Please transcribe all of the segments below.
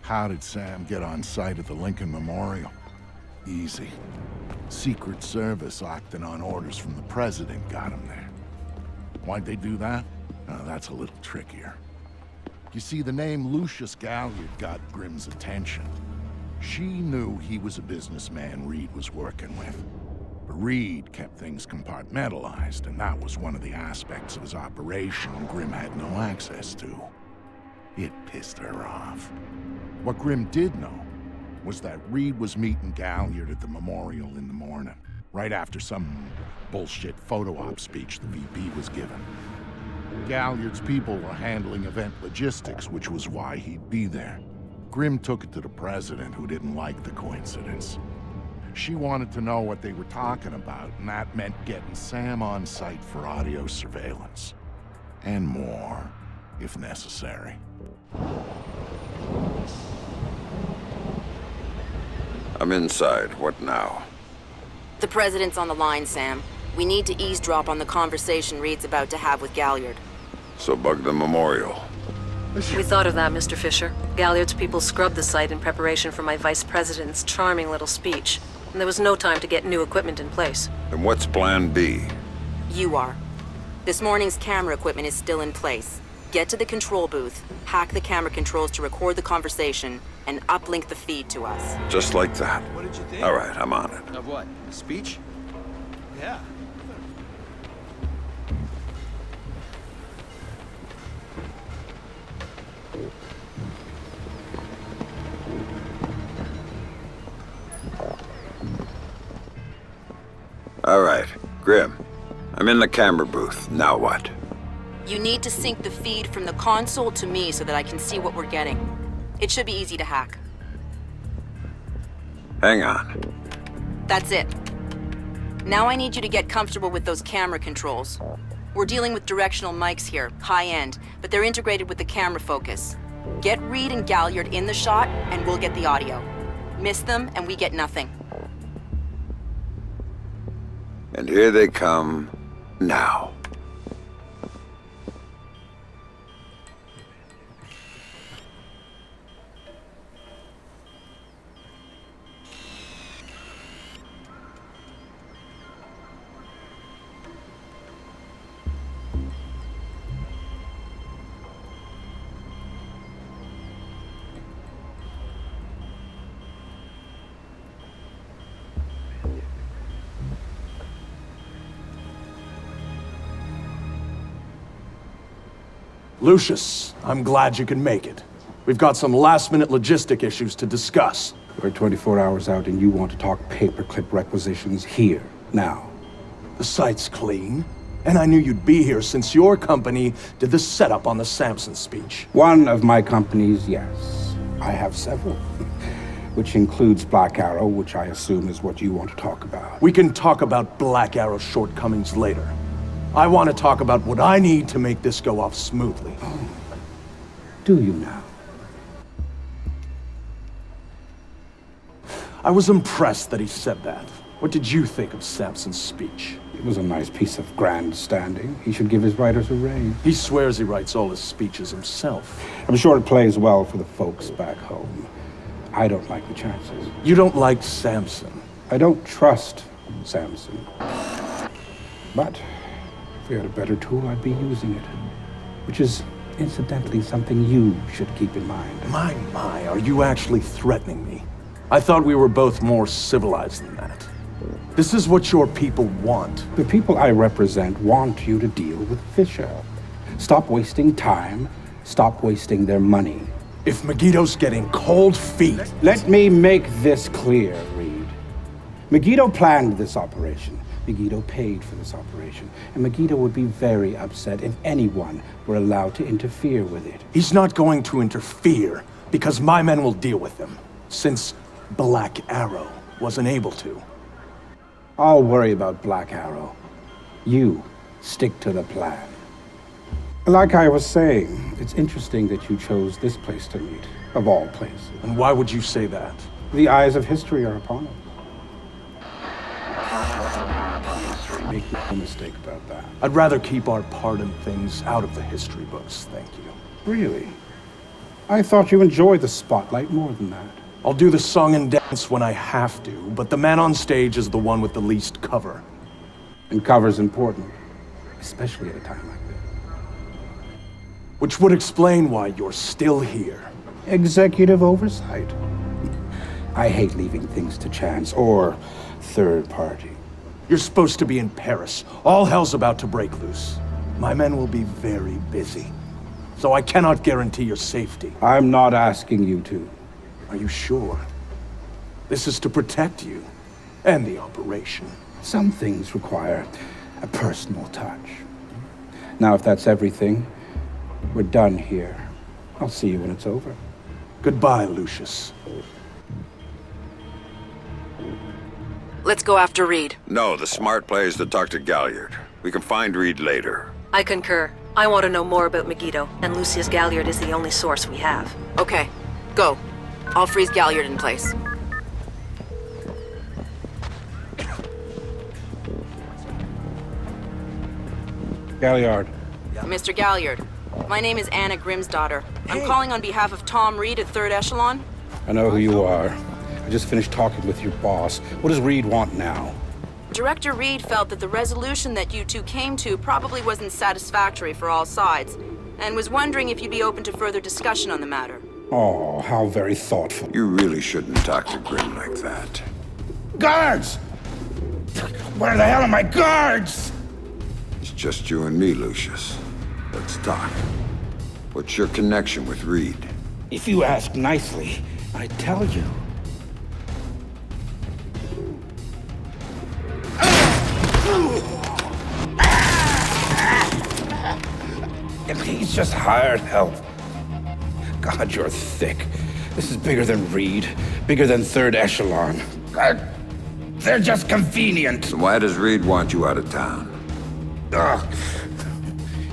How did Sam get on site at the Lincoln Memorial? Easy. Secret Service acting on orders from the president got him there. Why'd they do that? That's a little trickier. You see, the name Lucius Galliard got Grimm's attention. She knew he was a businessman Reed was working with. But Reed kept things compartmentalized, and that was one of the aspects of his operation Grimm had no access to. It pissed her off. What Grimm did know was that Reed was meeting Galliard at the memorial in the morning, right after some bullshit photo op speech the VP was giving. Galliard's people were handling event logistics, which was why he'd be there. Grimm took it to the president, who didn't like the coincidence. She wanted to know what they were talking about, and that meant getting Sam on site for audio surveillance. And more, if necessary. I'm inside. What now? The president's on the line, Sam. We need to eavesdrop on the conversation Reed's about to have with Galliard. So bug the memorial. We thought of that, Mr. Fisher. Galliard's people scrubbed the site in preparation for my vice president's charming little speech. And there was no time to get new equipment in place. And what's plan B? You are. This morning's camera equipment is still in place. Get to the control booth, hack the camera controls to record the conversation, and uplink the feed to us. Just like that. What did you think? All right, I'm on it. Of what? A speech? Yeah. All right, Grimm. I'm in the camera booth. Now what? You need to sync the feed from the console to me so that I can see what we're getting. It should be easy to hack. Hang on. That's it. Now I need you to get comfortable with those camera controls. We're dealing with directional mics here, high-end, but they're integrated with the camera focus. Get Reed and Galliard in the shot, and we'll get the audio. Miss them, and we get nothing. And here they come now. Lucius, I'm glad you can make it. We've got some last-minute logistic issues to discuss. We're 24 hours out and you want to talk paperclip requisitions here, now. The site's clean, and I knew you'd be here since your company did the setup on the Samson speech. One of my companies, yes. I have several. Which includes Black Arrow, which I assume is what you want to talk about. We can talk about Black Arrow's shortcomings later. I want to talk about what I need to make this go off smoothly. Oh. Do you now? I was impressed that he said that. What did you think of Samson's speech? It was a nice piece of grandstanding. He should give his writers a raise. He swears he writes all his speeches himself. I'm sure it plays well for the folks back home. I don't like the chances. You don't like Samson? I don't trust Samson. But if we had a better tool, I'd be using it. Which is, incidentally, something you should keep in mind. My, are you actually threatening me? I thought we were both more civilized than that. This is what your people want. The people I represent want you to deal with Fisher. Stop wasting time. Stop wasting their money. If Megiddo's getting cold feet... Let me make this clear, Reed. Megiddo planned this operation. Megiddo paid for this operation. And Megiddo would be very upset if anyone were allowed to interfere with it. He's not going to interfere because my men will deal with him. Since Black Arrow wasn't able to. I'll worry about Black Arrow. You stick to the plan. Like I was saying, it's interesting that you chose this place to meet, of all places. And why would you say that? The eyes of history are upon us. Make no mistake about that. I'd rather keep our part in things out of the history books, thank you. Really? I thought you enjoyed the spotlight more than that. I'll do the song and dance when I have to, but the man on stage is the one with the least cover. And cover's important, especially at a time like this. Which would explain why you're still here. Executive oversight. I hate leaving things to chance or third party. You're supposed to be in Paris. All hell's about to break loose. My men will be very busy, so I cannot guarantee your safety. I'm not asking you to. Are you sure? This is to protect you and the operation. Some things require a personal touch. Now, if that's everything, we're done here. I'll see you when it's over. Goodbye, Lucius. Let's go after Reed. No, the smart play is to talk to Galliard. We can find Reed later. I concur. I want to know more about Megiddo, and Lucius Galliard is the only source we have. Okay, go. I'll freeze Galliard in place. Galliard. Mr. Galliard, my name is Anna Grimsdottir. I'm calling on behalf of Tom Reed at 3rd Echelon. I know who you are. I just finished talking with your boss. What does Reed want now? Director Reed felt that the resolution that you two came to probably wasn't satisfactory for all sides, and was wondering if you'd be open to further discussion on the matter. Oh, how very thoughtful. You really shouldn't talk to Grim like that. Guards! Where the hell are my guards? It's just you and me, Lucius. Let's talk. What's your connection with Reed? If you ask nicely, I tell you. He's just hired help. God, you're thick. This is bigger than Reed, bigger than 3rd Echelon. They're just convenient. So why does Reed want you out of town? Ugh.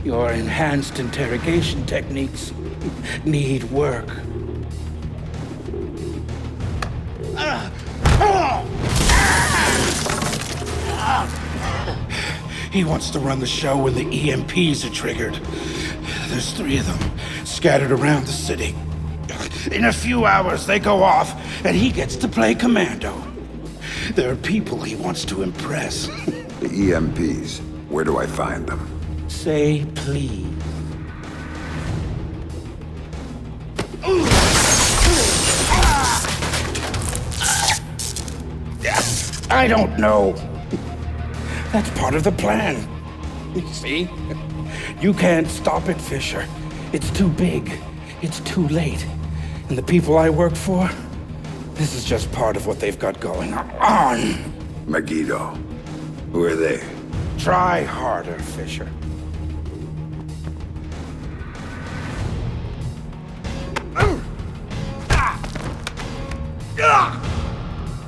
Your enhanced interrogation techniques need work. He wants to run the show when the EMPs are triggered. There's 3 of them scattered around the city. In a few hours, they go off, and he gets to play commando. There are people he wants to impress. The EMPs. Where do I find them? Say please. I don't know. That's part of the plan. You see? You can't stop it, Fisher. It's too big. It's too late. And the people I work for, this is just part of what they've got going on. Megiddo. Who are they? Try harder, Fisher.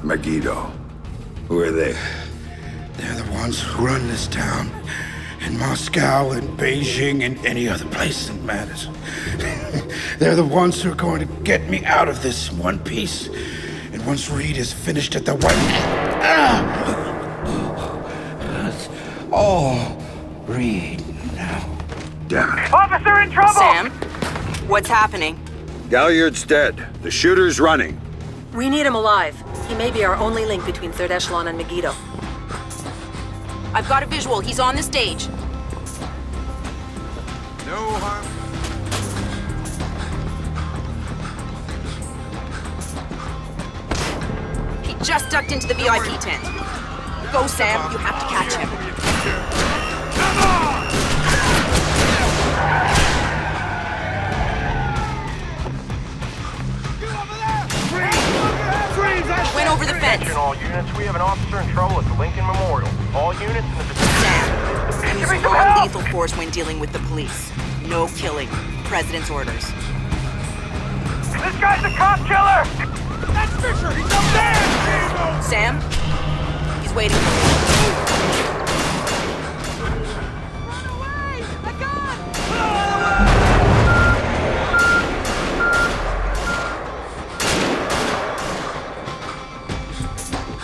Megiddo. Who are they? They're the ones who run this town. In Moscow and Beijing and any other place that matters. They're the ones who are going to get me out of this in one piece. And once Reed is finished at the It's all Reed now. Damn it. Officer in trouble! Sam, what's happening? Galliard's dead. The shooter's running. We need him alive. He may be our only link between 3rd Echelon and Megiddo. I've got a visual. He's on the stage. No harm. He just ducked into the VIP tent. Go, Sam. You have to catch him. Went over the fence. Attention all units, we have an officer in trouble at the Lincoln Memorial. All units in the vicinity. Sam, use non-lethal force when dealing with the police. No killing. President's orders. This guy's a cop killer! That's Fisher! He's up there! Sam, he's waiting for you. Run away! A gun!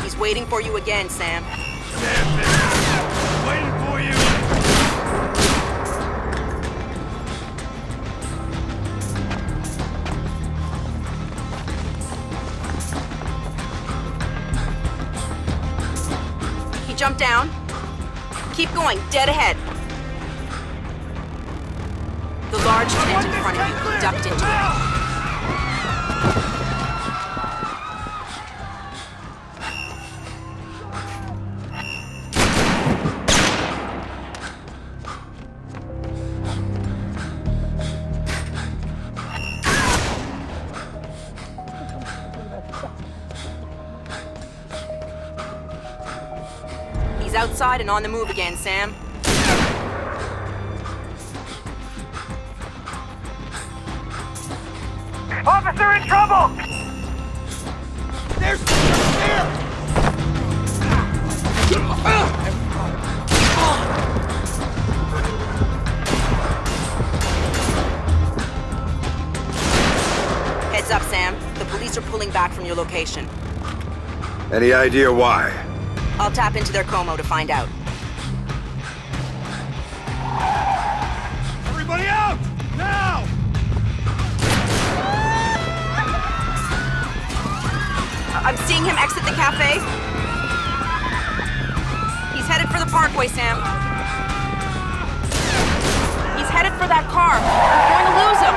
He's waiting for you again, Sam. Waiting for you. Jump down. Keep going, dead ahead. The large tent in front of you, ducked into it. He's outside and on the move again, Sam. Officer in trouble! There's there! Heads up, Sam. The police are pulling back from your location. Any idea why? I'll tap into their Como to find out. Everybody out! Now! I'm seeing him exit the cafe. He's headed for the parkway, Sam. He's headed for that car. We're going to lose him.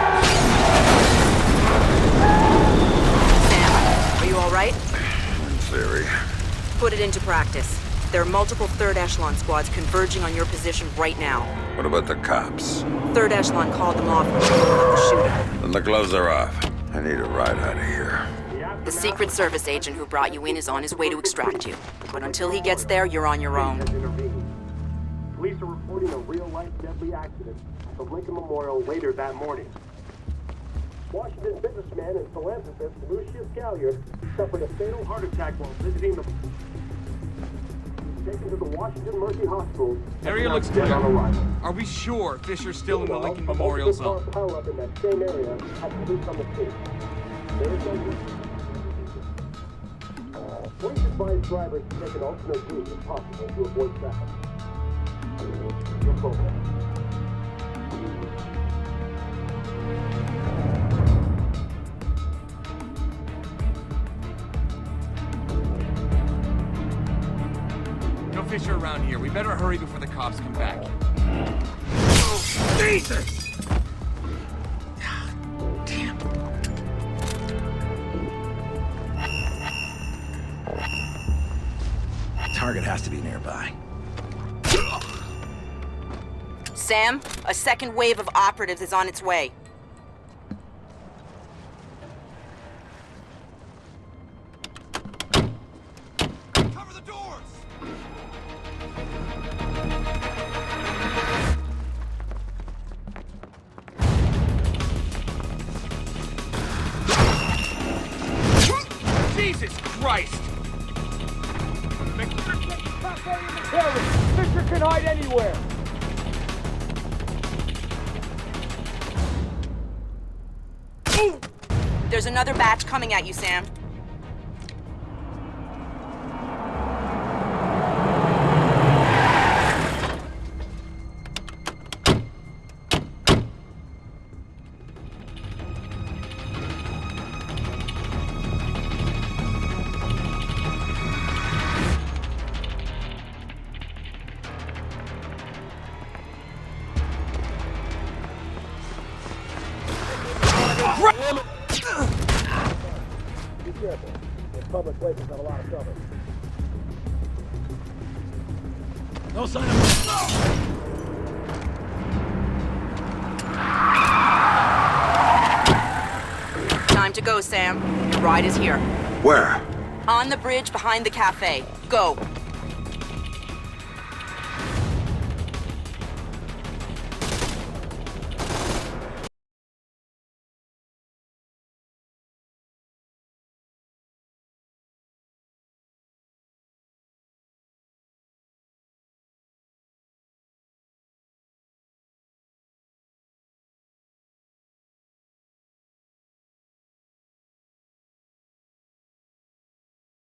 Sam, are you all right? In theory. Put it into practice. There are multiple third echelon squads converging on your position right now. What about the cops? Third echelon called them off when they blew up the shooter. Then the gloves are off. I need a ride out of here. The Secret Service agent who brought you in is on his way to extract you. But until he gets there, you're on your own. Police are reporting a real-life deadly accident at the Lincoln Memorial later that morning. Washington businessman and philanthropist Lucius Galliard suffered a fatal heart attack while visiting the... Taken to the Washington Mercy Hospital. Area looks dead on arrival. Are we sure Fisher's still in the Lincoln Memorial Zone? Pile up in that same area had police on the scene. There is no... Police advise drivers to take an alternate route if possible to avoid traffic. Your program. No Fisher around here. We better hurry before the cops come back. Jesus! Damn. Target has to be nearby. Sam, a second wave of operatives is on its way. Cover the doors! Jesus Christ! Fisher can hide anywhere! There's another batch coming at you, Sam. Be careful. In public places have a lot of cover. No sign of... Time to go, Sam. Your ride is here. Where? On the bridge behind the cafe. Go.